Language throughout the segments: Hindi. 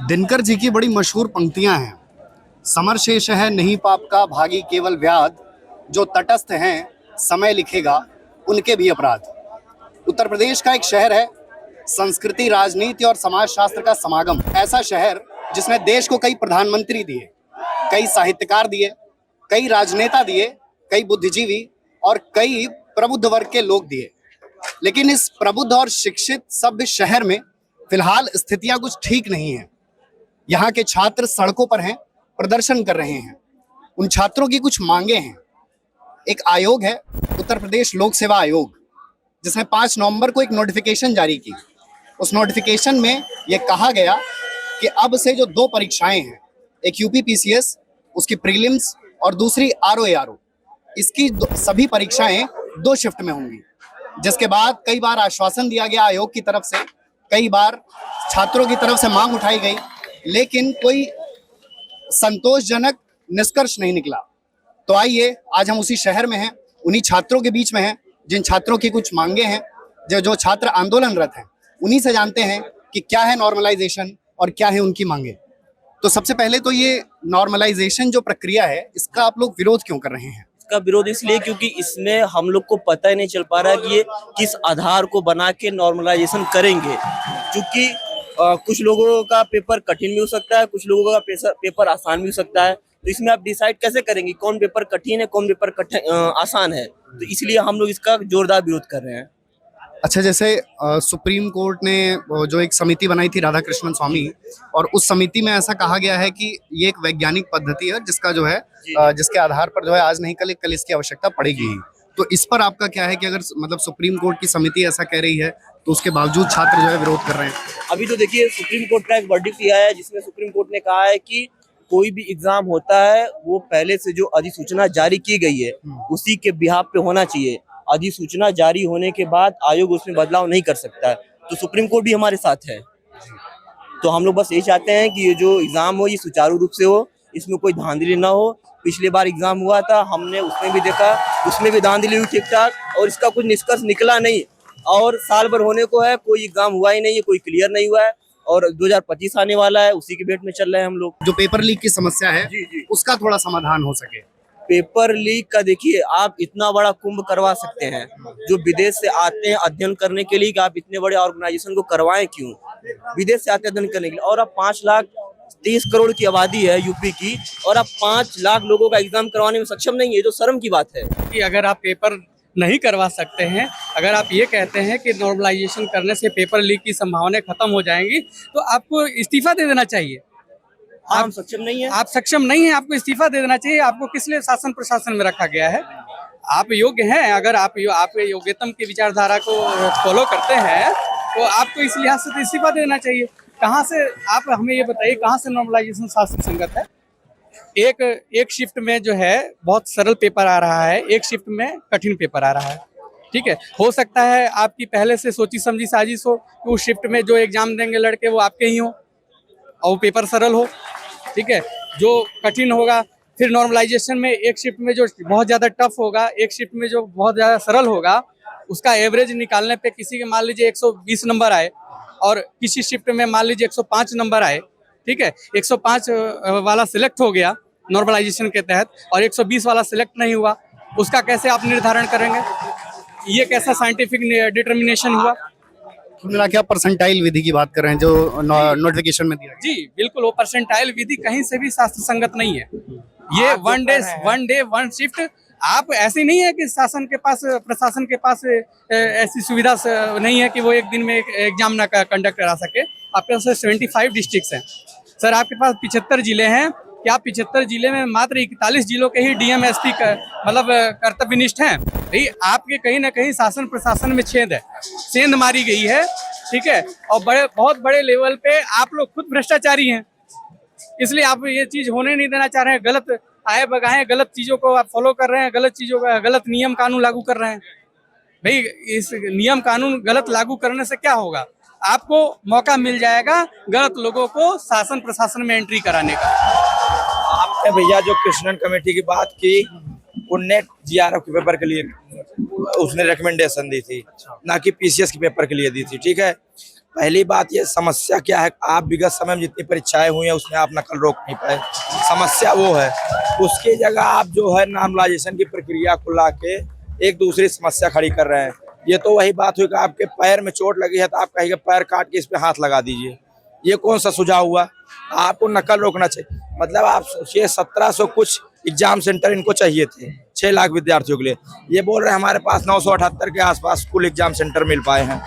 दिनकर जी की बड़ी मशहूर पंक्तियां हैं। समर शेष है नहीं पाप का, भागी केवल व्याध, जो तटस्थ हैं समय लिखेगा उनके भी अपराध। उत्तर प्रदेश का एक शहर है, संस्कृति, राजनीति और समाजशास्त्र का समागम। ऐसा शहर जिसने देश को कई प्रधानमंत्री दिए, कई साहित्यकार दिए, कई राजनेता दिए, कई बुद्धिजीवी और कई प्रबुद्ध वर्ग के लोग दिए। लेकिन इस प्रबुद्ध और शिक्षित सभ्य शहर में फिलहाल स्थितियां कुछ ठीक नहीं है। यहाँ के छात्र सड़कों पर हैं, प्रदर्शन कर रहे हैं। उन छात्रों की कुछ मांगे हैं। एक आयोग है, उत्तर प्रदेश लोक सेवा आयोग, जिसने 5 नवंबर को एक नोटिफिकेशन जारी की। उस नोटिफिकेशन में यह कहा गया कि अब से जो 2 परीक्षाएं हैं, एक यूपीपीसीएस, उसकी प्रीलिम्स और दूसरी आरओएआरओ, इसकी सभी परीक्षाएं 2 शिफ्ट में होंगी। जिसके बाद कई बार आश्वासन दिया गया आयोग की तरफ से, कई बार छात्रों की तरफ से मांग उठाई गई, लेकिन कोई संतोषजनक निष्कर्ष नहीं निकला। तो आइए, आज हम उसी शहर में हैं, उन्हीं छात्रों के बीच में हैं, जिन छात्रों की कुछ मांगे हैं, जो छात्र आंदोलनरत हैं, उन्हीं से जानते हैं कि क्या है नॉर्मलाइजेशन और क्या है उनकी मांगे। तो सबसे पहले तो ये नॉर्मलाइजेशन जो प्रक्रिया है, इसका आप लोग विरोध क्यों कर रहे हैं? इसका विरोध इसलिए क्योंकि इसमें हम लोग को पता ही नहीं चल पा रहा है कि ये किस आधार को बना के नॉर्मलाइजेशन करेंगे। क्योंकि कुछ लोगों का पेपर कठिन भी हो सकता है, कुछ लोगों का पेपर आसान भी हो सकता है। तो इसमें आप डिसाइड कैसे करेंगे कौन पेपर कठिन है, कौन पेपर आसान है? तो इसलिए हम लोग इसका जोरदार विरोध कर रहे हैं। अच्छा, जैसे सुप्रीम कोर्ट ने जो एक समिति बनाई थी राधा कृष्णन स्वामी, और उस समिति में ऐसा कहा गया है कि ये एक वैज्ञानिक पद्धति है जिसका जो है जिसके आधार पर जो है आज नहीं कल इसकी आवश्यकता पड़ेगी ही। तो इस पर आपका क्या है कि अगर मतलब सुप्रीम कोर्ट की समिति ऐसा कह रही है तो उसके बावजूद छात्र जो है विरोध कर रहे हैं? अभी तो देखिए, सुप्रीम कोर्ट का एक वर्डिक्ट दिया है जिसमें सुप्रीम कोर्ट ने कहा है कि कोई भी एग्जाम होता है वो पहले से जो अधिसूचना जारी की गई है उसी के बिहाफ पे होना चाहिए। अधिसूचना जारी होने के बाद आयोग उसमें बदलाव नहीं कर सकता है। तो सुप्रीम कोर्ट भी हमारे साथ है। तो हम लोग बस यही चाहते हैं कि ये जो एग्जाम हो ये सुचारू रूप से हो, इसमें कोई धांधली ना हो। पिछली बार एग्जाम हुआ था, हमने उसमें भी देखा, उसमें भी धांधली हुई ठीक ठाक, और इसका कुछ निष्कर्ष निकला नहीं। और साल भर होने को है, कोई एग्जाम हुआ ही नहीं है, कोई क्लियर नहीं हुआ है, और 2025 आने वाला है, उसी के वेट में चल रहे हैं हम लोग। जो पेपर लीक की समस्या है, जी। उसका थोड़ा समाधान हो सके। पेपर लीक का देखिए, आप इतना बड़ा कुंभ करवा सकते हैं जो विदेश से आते हैं अध्ययन करने के लिए, कि आप इतने बड़े ऑर्गेनाइजेशन को करवाएं क्यों? विदेश से आते हैं अध्ययन करने के लिए, और आप 5,30 करोड़ की आबादी है यूपी की, और आप 5 लाख लोगों का एग्जाम करवाने में सक्षम नहीं है, जो शर्म की बात है। कि अगर आप पेपर नहीं करवा सकते हैं, अगर आप ये कहते हैं कि नॉर्मलाइजेशन करने से पेपर लीक की संभावनाएं खत्म हो जाएंगी, तो आपको इस्तीफा दे देना चाहिए। आप सक्षम नहीं है, आप सक्षम नहीं है, आपको इस्तीफा दे देना चाहिए। आपको किस लिए शासन प्रशासन में रखा गया है? आप योग्य हैं, अगर आप योग्यतम की विचारधारा को फॉलो करते हैं तो आपको इस लिहाज से तो इस्तीफा देना चाहिए। कहाँ से, आप हमें ये बताइए, कहाँ से नॉर्मलाइजेशन शास्त्र संगत है? एक शिफ्ट में जो है बहुत सरल पेपर आ रहा है, एक शिफ्ट में कठिन पेपर आ रहा है। ठीक है, हो सकता है आपकी पहले से सोची समझी साजिश हो कि उस शिफ्ट में जो एग्जाम देंगे लड़के वो आपके ही हो और वो पेपर सरल हो। ठीक है, जो कठिन होगा, फिर नॉर्मलाइजेशन में एक शिफ्ट में जो बहुत ज़्यादा टफ होगा, एक शिफ्ट में जो बहुत ज़्यादा सरल होगा, उसका एवरेज निकालने पे किसी के मान लीजिए 120 नंबर आए, और किसी शिफ्ट में मान लीजिए 105 नंबर आए। ठीक है, 105 वाला सिलेक्ट हो गया नॉर्मलाइजेशन के तहत और 120 वाला सिलेक्ट नहीं हुआ, उसका कैसे आप निर्धारण करेंगे? ये कैसा साइंटिफिक डिटर्मिनेशन हुआ? मिला के आप परसेंटाइल विधि की बात कर रहे हैं जो नोटिफिकेशन में दिया? जी बिल्कुल, वो परसेंटाइल विधि कहीं से भी शास्त्र संगत नहीं है। ये वन डे वन शिफ्ट, आप ऐसी नहीं है कि शासन के पास, प्रशासन के पास ऐसी सुविधा नहीं है कि वो एक दिन में एग्जाम ना कंडक्ट करा सके। आपके पास 75 डिस्ट्रिक्ट्स हैं सर, आपके पास 75 जिले हैं। क्या 75 जिले में मात्र 41 जिलों के ही डीएम-एसपी मतलब कर्तव्यनिष्ठ हैं? भाई, आपके कहीं ना कहीं शासन प्रशासन में छेद है, सेंध मारी गई है। ठीक है, और बहुत बड़े लेवल पे आप लोग खुद भ्रष्टाचारी हैं, इसलिए आप ये चीज होने नहीं देना चाह रहे हैं। गलत आए बगाए गलत चीजों को आप फॉलो कर रहे हैं, गलत चीजों का गलत नियम कानून लागू कर रहे हैं। भाई, इस नियम कानून गलत लागू करने से क्या होगा? आपको मौका मिल जाएगा गलत लोगों को शासन प्रशासन में एंट्री कराने का। आपने भैया जो कृष्णन कमेटी की बात की, उनने जीआरएफ के पेपर के लिए उसने रिकमेंडेशन दी थी, ना कि पीसीएस के पेपर के लिए दी थी। ठीक है, पहली बात ये समस्या क्या है, आप विगत समय में जितनी परीक्षाएं हुई हैं उसमें आप नकल रोक नहीं पाए, समस्या वो है। उसकी जगह आप जो है नॉर्मलाइजेशन की प्रक्रिया को लाके एक दूसरी समस्या खड़ी कर रहे हैं। ये तो वही बात हुई कि आपके पैर में चोट लगी है तो आप कहेंगे पैर काट के इस पे हाथ लगा दीजिए, ये कौन सा सुझाव हुआ? आपको नकल रोकना चाहिए। मतलब आप सोचिए 1700 कुछ एग्जाम सेंटर इनको चाहिए थे 6 लाख विद्यार्थियों के लिए, ये बोल रहे हैं हमारे पास 978 के आसपास कुल एग्जाम सेंटर मिल पाए हैं।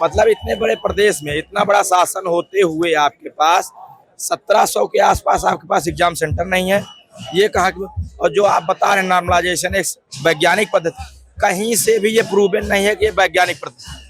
मतलब इतने बड़े प्रदेश में इतना बड़ा शासन होते हुए आपके पास 1700 के आसपास आपके पास एग्जाम सेंटर नहीं है, ये कहा कि। और जो आप बता रहे हैं नॉर्मलाइजेशन एक वैज्ञानिक पद्धति, कहीं से भी ये प्रूवन नहीं है कि ये वैज्ञानिक पद्धति,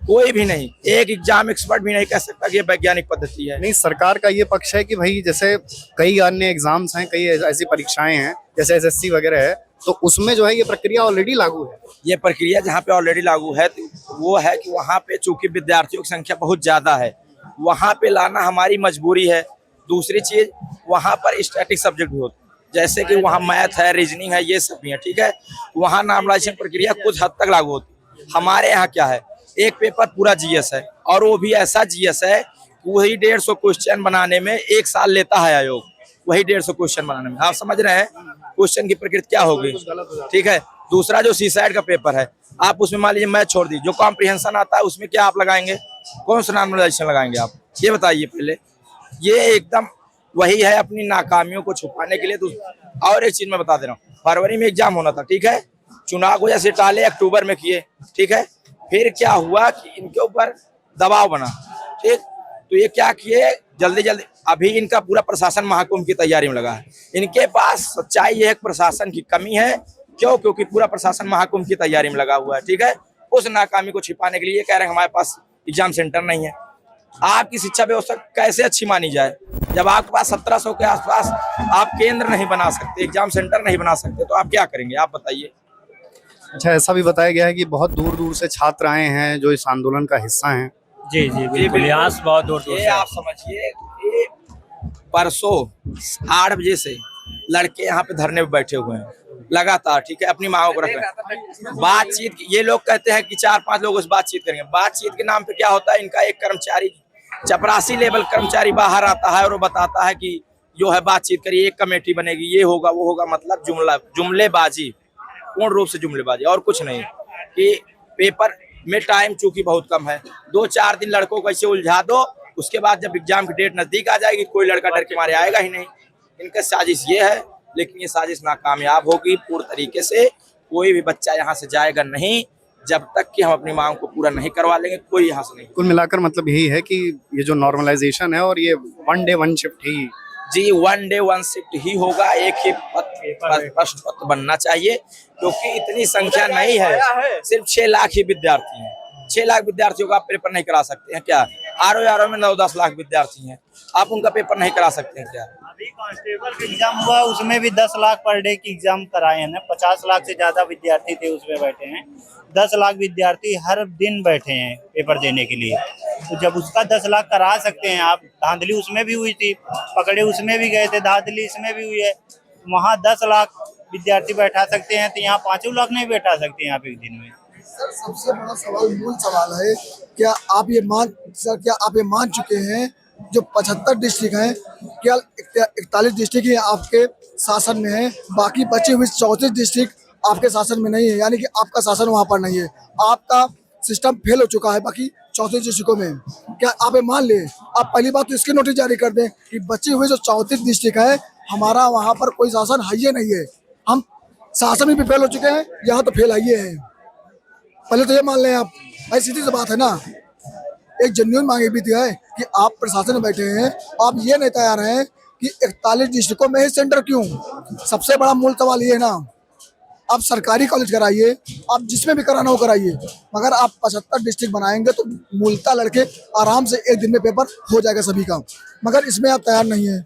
कोई भी नहीं, एक एग्जाम एक्सपर्ट भी नहीं कह सकता कि ये वैज्ञानिक पद्धति है। नहीं, सरकार का ये पक्ष है कि भाई जैसे कई अन्य एग्जाम्स हैं, कई ऐसी परीक्षाएं हैं जैसे एसएससी वगैरह है, तो उसमें जो है ये प्रक्रिया ऑलरेडी लागू है। ये प्रक्रिया जहाँ पे ऑलरेडी लागू है तो वो है कि वहाँ पे चूंकि विद्यार्थियों की संख्या बहुत ज्यादा है, वहाँ पे लाना हमारी मजबूरी है। दूसरी चीज, वहाँ पर स्टैटिक सब्जेक्ट भी होते हैं, जैसे कि वहाँ मैथ है, रीजनिंग है, ये सब भी है, ठीक है। वहाँ नॉर्मलाइजेशन प्रक्रिया कुछ हद तक लागू होती है। हमारे यहाँ क्या है, एक पेपर पूरा जीएस है, और वो भी ऐसा जीएस है वही 150 क्वेश्चन बनाने में 1 साल लेता है आयोग, वही 150 क्वेश्चन बनाने में। आप समझ रहे हैं क्वेश्चन की प्रकृति क्या होगी, ठीक है। दूसरा जो सीसाइड का पेपर है, आप उसमें मान लीजिए मैथ छोड़ दीजिए, जो कॉम्प्रिहेंशन आता है उसमें क्या आप लगाएंगे, कौन सा नॉर्मलाइजेशन लगाएंगे आप, ये बताइए पहले। ये एकदम वही है अपनी नाकामियों को छुपाने के लिए। और एक चीज मैं बता दे रहा हूँ, फरवरी में एग्जाम होना था, ठीक है, चुनाव को जैसे टाले अक्टूबर में किए, ठीक है। फिर क्या हुआ कि इनके ऊपर दबाव बना, ठीक, तो ये क्या किए, जल्दी जल्दी अभी इनका पूरा प्रशासन महाकुंभ की तैयारी में लगा है। इनके पास सच्चाई ये है, प्रशासन की कमी है, क्यों? क्योंकि पूरा प्रशासन महाकुंभ की तैयारी में लगा हुआ है, ठीक है। उस नाकामी को छिपाने के लिए ये कह रहे हैं हमारे पास एग्जाम सेंटर नहीं है। आपकी शिक्षा व्यवस्था कैसे अच्छी मानी जाए जब आपके पास 1700 के आसपास आप केंद्र नहीं बना सकते, एग्जाम सेंटर नहीं बना सकते, तो आप क्या करेंगे, आप बताइए। अच्छा, ऐसा भी बताया गया है कि बहुत दूर दूर से छात्र आए हैं जो इस आंदोलन का हिस्सा हैं। जी जी बिल्कुल, यहाँ से बहुत दूर दूर ये से। आप समझिए कि परसों 8 बजे से लड़के यहाँ पे धरने पे बैठे हुए हैं लगातार, ठीक है, अपनी मांगों को रख रहे हैं। बातचीत, ये लोग कहते हैं कि 4-5 लोगों से बातचीत करेंगे, बातचीत के नाम पे क्या होता है, इनका एक कर्मचारी, चपरासी लेवल कर्मचारी बाहर आता है और वो बताता है कि जो है बातचीत करिए, एक कमेटी बनेगी, ये होगा वो होगा। मतलब जुमलेबाजी, पूर्ण रूप से जुमलेबाजी और कुछ नहीं। कि पेपर में टाइम चूंकि बहुत कम है, 2-4 दिन लड़कों को ऐसे उलझा दो, उसके बाद जब एग्जाम की डेट नजदीक आ जाएगी कोई लड़का डर के मारे आएगा ही नहीं। इनका साजिश ये है, लेकिन ये साजिश नाकामयाब होगी पूर्ण तरीके से। कोई भी बच्चा यहाँ से जाएगा नहीं जब तक कि हम अपनी मांग को पूरा नहीं करवा लेंगे, कोई यहाँ से नहीं। कुल मिलाकर मतलब यही है कि ये जो नॉर्मलाइजेशन है और ये 1 डे 1 शिफ्ट ही, जी 1 डे 1 शिफ्ट ही होगा, एक ही प्रश्न पत्र बनना चाहिए, क्योंकि इतनी संख्या नहीं है, सिर्फ 6 लाख ही विद्यार्थी हैं। 6 लाख विद्यार्थियों का आप पेपर नहीं करा सकते हैं क्या? आरओ में 9-10 लाख विद्यार्थी हैं, आप उनका पेपर नहीं करा सकते हैं क्या? अभी कांस्टेबल का एग्जाम हुआ, उसमें भी 10 लाख पर डे की एग्जाम कराए हैं ना, 50 लाख से ज्यादा विद्यार्थी थे उसमें बैठे हैं। 10 लाख विद्यार्थी हर दिन बैठे हैं पेपर देने के लिए, तो जब उसका 10 लाख करा सकते हैं आप। धांधली उसमें भी हुई थी, पकड़े उसमें भी गए थे, धांधली इसमें भी हुई है। वहाँ 10 लाख विद्यार्थी बैठा सकते हैं, तो यहाँ 5 लाख नहीं बैठा सकते यहाँ पे एक दिन में। सर, सबसे बड़ा सवाल, मूल सवाल है, क्या आप ये मान चुके हैं जो 75 डिस्ट्रिक्ट हैं, क्या 41 डिस्ट्रिक्ट ही आपके शासन में है, बाकी बची हुई 34 डिस्ट्रिक्ट आपके शासन में नहीं है, यानी कि आपका शासन वहाँ पर नहीं है, आपका सिस्टम फेल हो चुका है बाकी 34 डिस्ट्रिक्टों में। क्या आप ये मान ले? आप पहली बात तो इसकी नोटिस जारी कर दें कि बची हुई जो 34 डिस्ट्रिक्ट है, हमारा वहाँ पर कोई शासन है ही नहीं है, हम शासन में भी फेल हो चुके हैं, यहाँ तो फेल है है। पहले तो ये मान लें आप, भाई सीधी सी बात है ना। एक जेन्युइन मांग भी है कि आप प्रशासन में बैठे हैं, आप ये नहीं तैयार हैं कि 41 डिस्ट्रिक्टों में ही सेंटर क्यों? सबसे बड़ा मूल सवाल ये है ना। आप सरकारी कॉलेज कराइए, आप जिसमें भी कराना हो कराइए, मगर आप 75 डिस्ट्रिक्ट बनाएंगे तो मूलतः लड़के आराम से एक दिन में पेपर हो जाएगा सभी का, मगर इसमें आप तैयार नहीं है।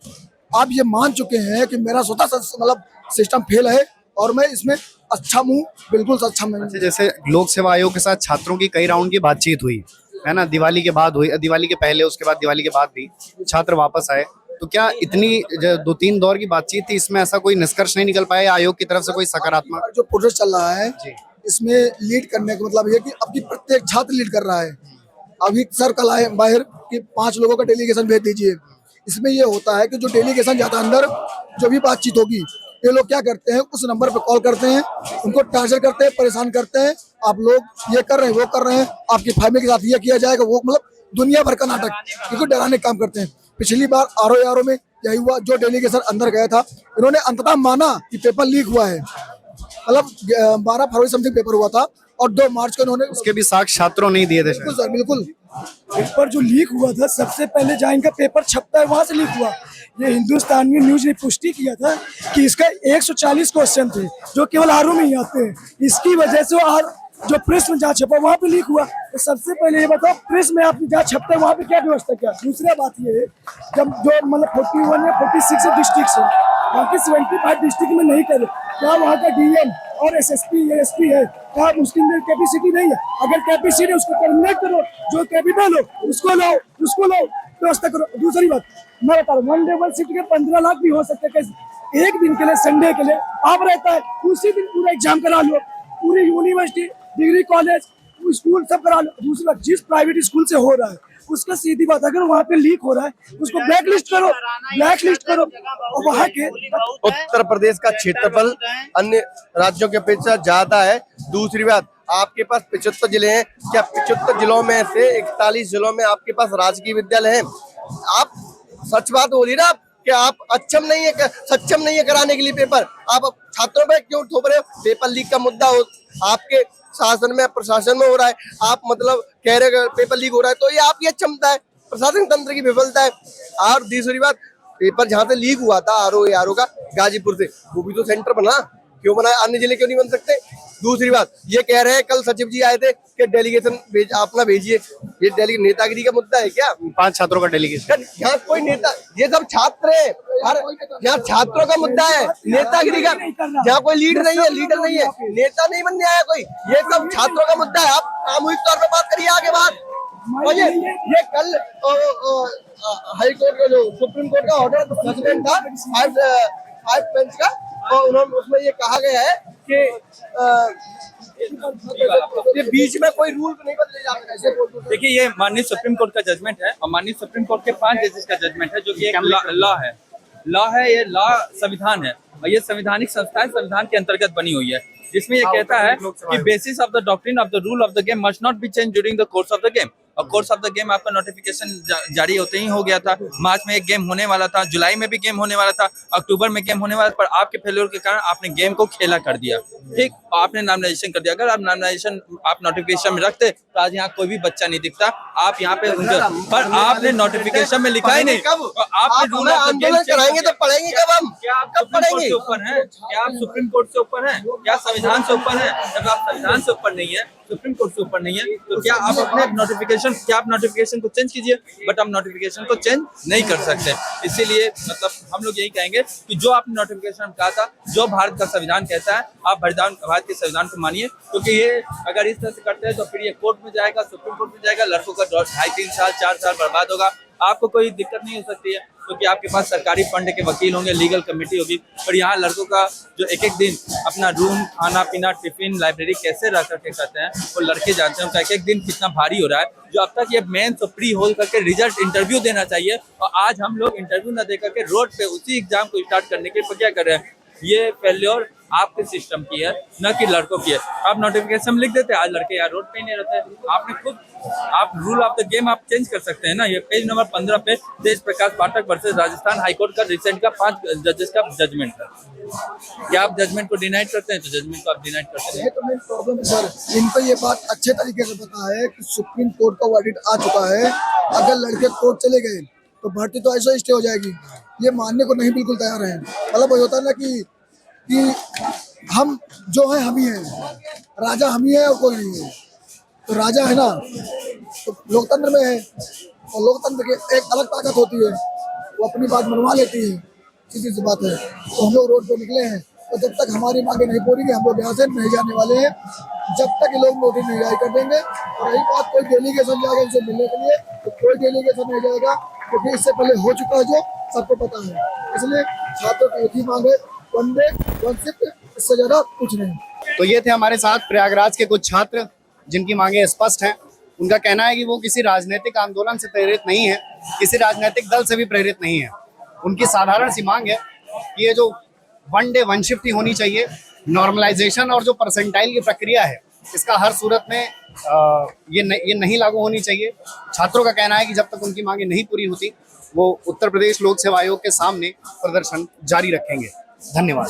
आप ये मान चुके हैं कि मेरा स्वतः मतलब सिस्टम फेल है और मैं इसमें अच्छा हूँ, बिल्कुल सक्षम नहीं। जैसे लोक सेवा आयोग के साथ छात्रों की कई राउंड की बातचीत हुई है ना, दिवाली के बाद हुई, दिवाली के पहले, उसके बाद दिवाली के बाद भी छात्र वापस आए, तो क्या इतनी 2-3 दौर की बातचीत थी, इसमें ऐसा कोई निष्कर्ष नहीं निकल पाया आयोग की तरफ से, कोई सकारात्मक? जो प्रोसेस चल रहा है इसमें लीड करने का मतलब ये कि अब की प्रत्येक छात्र लीड कर रहा है, अभी सर कल आए बाहर कि 5 लोगों का डेलीगेशन भेज दीजिए। इसमें ये होता है कि जो डेलीगेशन जाता है अंदर, जो भी बातचीत होगी, ये लोग क्या करते हैं, उस नंबर पे कॉल करते हैं, उनको टार्चर करते हैं, परेशान करते हैं, आप लोग ये कर रहे हैं, वो कर रहे हैं, आपकी फैमिली के साथ ये किया जाएगा, वो मतलब दुनिया भर का नाटक, क्योंकि डराने का काम करते हैं। पिछली बार आरओ में यही हुआ, जो डेलीगेशन अंदर गया था, इन्होंने अंततः माना कि पेपर लीक हुआ है, मतलब 12 फरवरी समथिंग पेपर हुआ था और 2 मार्च को इन्होंने उसके भी साक्ष्य छात्रों नहीं दिए थे बिल्कुल सर, बिल्कुल। पेपर जो लीक हुआ था, सबसे पहले जहाँ इनका पेपर छपता है वहां से लीक हुआ। ये हिंदुस्तान में न्यूज ने पुष्टि किया था कि इसका 140 क्वेश्चन थे जो केवल आरओ में ही आते हैं, इसकी वजह से जो प्रेस में जहाँ छपा वहाँ पे लीक हुआ। तो सबसे पहले ये बताओ, प्रेस में आप जहाँ छपता है वहाँ पे क्या व्यवस्था क्या। दूसरा बात ये है, जब जो मतलब 41 या 46 डिस्ट्रिक्ट है, बाकी 75 डिस्ट्रिक्ट में नहीं करे, क्या वहाँ का डीएम और एसएसपी एसपी है, क्या उसके अंदर कैपेसिटी नहीं है? अगर कैपेसिटी है उसको टर्मिनेट करो, जो कैपिटल हो उसको लो, व्यवस्था करो। दूसरी बात मैं बता रहा हूँ, 1 डे 1 शिफ्ट के 15 लाख भी हो सकते हैं। कैसे एक दिन के लिए, संडे के लिए आप रहता है, उसी दिन पूरा एग्जाम करा लो, पूरी यूनिवर्सिटी, डिग्री कॉलेज, स्कूल सब करा लो। दूसरी बात, जिस प्राइवेट स्कूल से हो रहा है उसका सीधी बात, अगर वहाँ पे लीक हो रहा है उसको ब्लैकलिस्ट करो और वहाँ के उत्तर प्रदेश का क्षेत्रफल अन्य राज्यों की अपेक्षा ज्यादा है। दूसरी बात, आपके पास 75 जिले हैं, क्या 75 जिलों में से 41 जिलों में आपके पास राजकीय विद्यालय हैं? आप सच बात बोलिए ना, कि आप सक्षम नहीं है कराने के लिए पेपर, आप छात्रों पे क्यों थोप रहे हो? पेपर लीक का मुद्दा हो आपके शासन में, प्रशासन में हो रहा है, आप मतलब कह रहे हैं पेपर लीक हो रहा है, तो ये आपकी क्षमता है, प्रशासन तंत्र की विफलता है। और दूसरी बात, पेपर जहाँ से लीक हुआ था आरओ का गाजीपुर से, वो भी तो सेंटर बना, क्यों बना? अन्य जिले क्यों नहीं बन सकते? दूसरी बात, ये कह रहे हैं कल सचिव जी आए थे कि डेलीगेशन अपना भेजिए, ये नेतागिरी का मुद्दा है क्या? 5 छात्रों का डेलीगेशन, यहाँ कोई नेता, ये सब छात्र है, यहाँ छात्रों का मुद्दा है, नेतागिरी का। यहाँ कोई लीडर नहीं है, नेता नहीं बनने आया कोई, ये सब छात्रों का मुद्दा है। आप सामूहिक तौर पर बात करिए आगे बात। और ये कल हाई कोर्ट का जो सुप्रीम कोर्ट का ऑर्डर सस्पेंड था 5 बेंच का, और उन्होंने उसमें ये कहा गया है कि ये बीच में कोई रूल नहीं बदले जा सकते। देखिए, ये माननीय सुप्रीम कोर्ट का जजमेंट है और माननीय सुप्रीम कोर्ट के 5 जजेस का जजमेंट है, जो कि एक लॉ है, ये लॉ संविधान है और ये संवैधानिक संस्थाएं संविधान के अंतर्गत बनी हुई है, जिसमें ये कहता है कि basis of the doctrine of the rule of the game must not be change during the course of the game. और कोर्स ऑफ द गेम आपका नोटिफिकेशन जारी होते ही हो गया था। मार्च में एक गेम होने वाला था, जुलाई में भी गेम होने वाला था, अक्टूबर में गेम होने वाला था, पर आपके फेल्योर के कारण आपने गेम को खेला कर दिया। ठीक, आपने नॉमिनाइजेशन कर दिया। अगर आप नॉमिनाइजेशन आप नोटिफिकेशन में रखते तो आज यहाँ कोई भी बच्चा नहीं दिखता। आप यहाँ पे पर आपने नोटिफिकेशन में लिखा ही नहीं। आपने रूल ऑफ द गेम कराएंगे तो पढ़ेंगे कब हम? क्या आप सुप्रीम कोर्ट से ऊपर हैं? क्या आप सुप्रीम कोर्ट से ऊपर हैं? क्या संविधान से ऊपर हैं? जब आप संविधान से ऊपर नहीं है, सुप्रीम कोर्ट से ऊपर नहीं है, तो क्या आप अपने नोटिफिकेशन को चेंज कीजिए, बट हम नोटिफिकेशन को चेंज नहीं कर सकते। इसीलिए मतलब हम लोग यही कहेंगे कि जो आपने नोटिफिकेशन में कहा था, जो भारत का संविधान कहता है, आप भारत के संविधान को मानिए, क्योंकि ये अगर इस तरह से करते हैं तो फिर ये कोर्ट में जाएगा, सुप्रीम कोर्ट में जाएगा, लड़कों का 2.5-3 साल 4 साल बर्बाद होगा। आपको कोई दिक्कत नहीं हो सकती है क्योंकि आपके पास सरकारी फंड के वकील होंगे, लीगल कमेटी होगी। पर यहाँ लड़कों का जो एक दिन अपना रूम, खाना पीना, टिफिन, लाइब्रेरी कैसे रह करके करते हैं, वो लड़के जानते हैं। उनका एक दिन कितना भारी हो रहा है। जो अब तक ये मेंस और प्री होल करके रिजल्ट इंटरव्यू देना चाहिए, और आज हम लोग इंटरव्यू न दे करके रोड पे उसी एग्जाम को स्टार्ट करने के लिए क्या कर रहे हैं। ये फेल्योर आपके सिस्टम की है, न कि लड़कों की है। आप नोटिफिकेशन लिख देते हैं, आज लड़के यार रोड पे ही नहीं रहते। आपने खुद आप रूल ऑफ द गेम आप चेंज कर सकते हैं ना। ये पेज नंबर 15 पे तेज प्रकाश पाठक वर्सेस राजस्थान हाईकोर्ट का रिसेंट का 5 जजेस का जजमेंट है। क्या आप जजमेंट को डिनाइड करते हैं? तो जजमेंट को आप डिनाइड करते हैं। तो मेन प्रॉब्लम है सर, इनको ये बात अच्छे तरीके से पता है कि सुप्रीम कोर्ट का वर्डिक्ट आ चुका है, अगर लड़के कोर्ट चले गए तो भर्ती तो ऐसे स्टे हो जाएगी। ये मानने को नहीं बिल्कुल तैयार है। मतलब वो होता है ना कि हम जो है हम ही हैं, राजा हम ही है और कोई नहीं है। तो राजा है ना, तो लोकतंत्र में है, और लोकतंत्र की एक अलग ताकत होती है, वो अपनी बात मनवा लेती है, सीधी सी बात है। तो हम लोग रोड पे निकले हैं, तो जब तक हमारी मांगे नहीं पूरी कि हम लोग यहाँ से नहीं जाने वाले हैं, जब तक ये लोग नोटिस नहीं जारी कर देंगे। रही बात कोई डेलीगेशन जाएगा इनसे मिलने के लिए, तो कोई डेलीगेशन नहीं जाएगा, क्योंकि इससे पहले हो चुका है, जो सबको पता है। इसलिए छात्रों की एक ही मांग है, 1 डे 1 शिफ्ट, इससे ज्यादा कुछ नहीं। तो ये थे हमारे साथ प्रयागराज के कुछ छात्र जिनकी मांगे स्पष्ट हैं। उनका कहना है कि वो किसी राजनीतिक आंदोलन से प्रेरित नहीं है, किसी राजनीतिक दल से भी प्रेरित नहीं है। उनकी साधारण सी मांग है कि ये जो वन डे वन शिफ्ट ही होनी चाहिए, नॉर्मलाइजेशन और जो परसेंटाइल की प्रक्रिया है इसका हर सूरत में ये नहीं लागू होनी चाहिए। छात्रों का कहना है कि जब तक उनकी मांगे नहीं पूरी होती वो उत्तर प्रदेश लोक सेवा आयोग के सामने प्रदर्शन जारी रखेंगे। धन्यवाद।